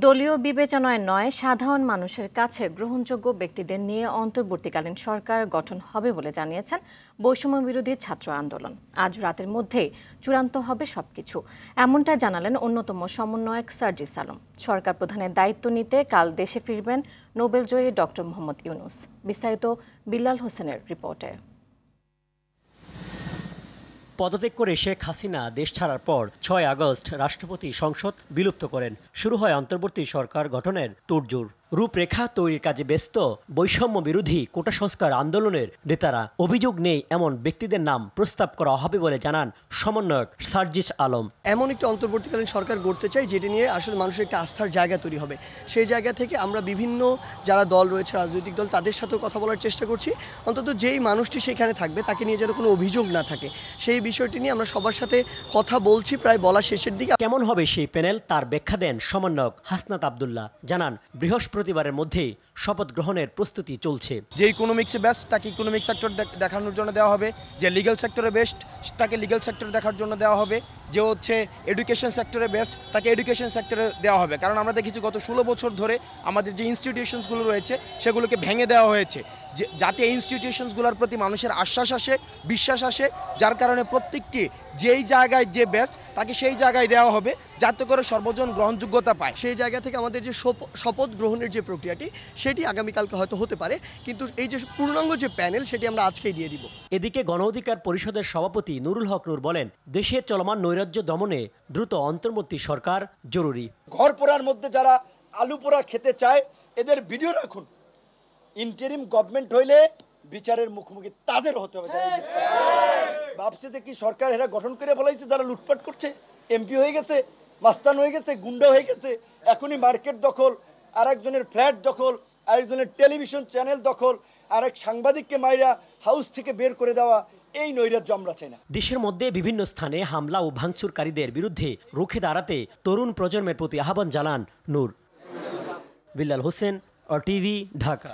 দলীয় বিবেচনায় নয়, সাধারণ মানুষের কাছে গ্রহণযোগ্য ব্যক্তিদের নিয়ে অন্তর্বর্তীকালীন সরকার গঠন হবে বলে জানিয়েছেন বৈষম্য বিরোধী ছাত্র আন্দোলন। আজ রাতের মধ্যেই চূড়ান্ত হবে সবকিছু, এমনটা জানালেন অন্যতম সমন্বয়ক সার্জিস আলম। সরকার প্রধানের দায়িত্ব নিতে কাল দেশে ফিরবেন নোবেলজয়ী ডক্টর মোহাম্মদ ইউনূস। বিস্তারিত বিল্লাল হোসেনের রিপোর্টে। পদত্যাগ করে শেখ হাসিনা দেশ ছাড়ার পর ৬ আগস্ট রাষ্ট্রপতি সংসদ বিলুপ্ত করেন। শুরু হয় অন্তর্বর্তী সরকার গঠনের তোড়জোড়। রূপরেখা তৈরির কাজে ব্যস্ত বৈষম্য বিরোধী কোটা সংস্কার আন্দোলনের নেতারা। অভিযোগ নেই এমন ব্যক্তিদের নাম প্রস্তাব করা হবে বলে জানান সমন্বয়ক সার্জিস আলম। এমন একটা অন্তর্বর্তীকালীন সরকার গড়তে চাই যেটি নিয়ে আসলে মানুষের একটা আস্থার জায়গা তৈরি হবে। সেই জায়গা থেকে আমরা বিভিন্ন যারা দল রয়েছে, রাজনৈতিক দল, তাদের সাথেও কথা বলার চেষ্টা করছি। অন্তত যেই মানুষটি সেখানে থাকবে তাকে নিয়ে যেন কোনো অভিযোগ না থাকে, সেই বিষয়টি নিয়ে আমরা সবার সাথে কথা বলছি, প্রায় বলা শেষের দিকে। কেমন হবে সেই প্যানেল, তার ব্যাখ্যা দেন সমন্বয়ক হাসনাত আবদুল্লাহ। জানান বৃহস্পতিবারের মধ্যেই শপথ গ্রহণের প্রস্তুতি চলছে। যে ইকোনমিক্সে বেস্ট তাকে ইকোনমিক সেক্টর দেখানোর জন্য দেওয়া হবে, যে লিগ্যাল সেক্টরে বেস্ট তাকে লিগ্যাল সেক্টরে দেখার জন্য দেওয়া হবে, যে হচ্ছে এডুকেশন সেক্টরে বেস্ট তাকে এডুকেশন সেক্টরে দেওয়া হবে। কারণ আমরা দেখেছি গত 16 বছর ধরে আমাদের যে ইনস্টিটিউশনসগুলো রয়েছে সেগুলোকে ভেঙে দেওয়া হয়েছে, যাতে এই ইনস্টিটিউশনসগুলোর প্রতি মানুষের আশ্বাস আসে, বিশ্বাস আসে, যার কারণে প্রত্যেকটি যেই জায়গায় যে বেস্ট তাকে সেই জায়গায় দেওয়া হবে, যাতে করে সর্বজন গ্রহণযোগ্যতা পায়। সেই জায়গা থেকে আমাদের যে শপথ গ্রহণের যে প্রক্রিয়াটি সেটি আগামীকালকে হয়তো হতে পারে, কিন্তু এই যে পূর্ণাঙ্গ যে প্যানেল সেটি আমরা আজকেই দিয়ে দিব। এদিকে গণ অধিকার পরিষদের সভাপতি নুরুল হক নূর বলেন, দেশের চলমান নৈরাজ্য দমনে দ্রুত অন্তর্বর্তী সরকার জরুরি। ঘর পোড়ার মধ্যে যারা আলু পোড়া খেতে চায় এদের ভিডিও রাখুন। ইন্টারিম গভর্নমেন্ট হইলে বিচারের মুখোমুখি তাদের হতে হবে। ভাবছে যে কি সরকার এরা গঠন করে বলাইছে, যারা লুটপাট করছে, এমপি হয়ে গেছে, মাস্তান হয়ে গেছে, গুন্ডা হয়ে গেছে, এখনই মার্কেট দখল, আরেকজনের ফ্ল্যাট দখল, আরেকজনের টেলিভিশন চ্যানেল দখল, আরেক সাংবাদিককে মাইরা হাউস থেকে বের করে দেওয়া, এই নৈরাজ্য আমরা চাই না। দেশের মধ্যে বিভিন্ন স্থানে হামলা ও ভাঙচুরকারীদের বিরুদ্ধে রুখে দাঁড়াতে তরুণ প্রজন্মের প্রতি আহ্বান জানান নূর। বিল্লাল হোসেন, RTV, ঢাকা।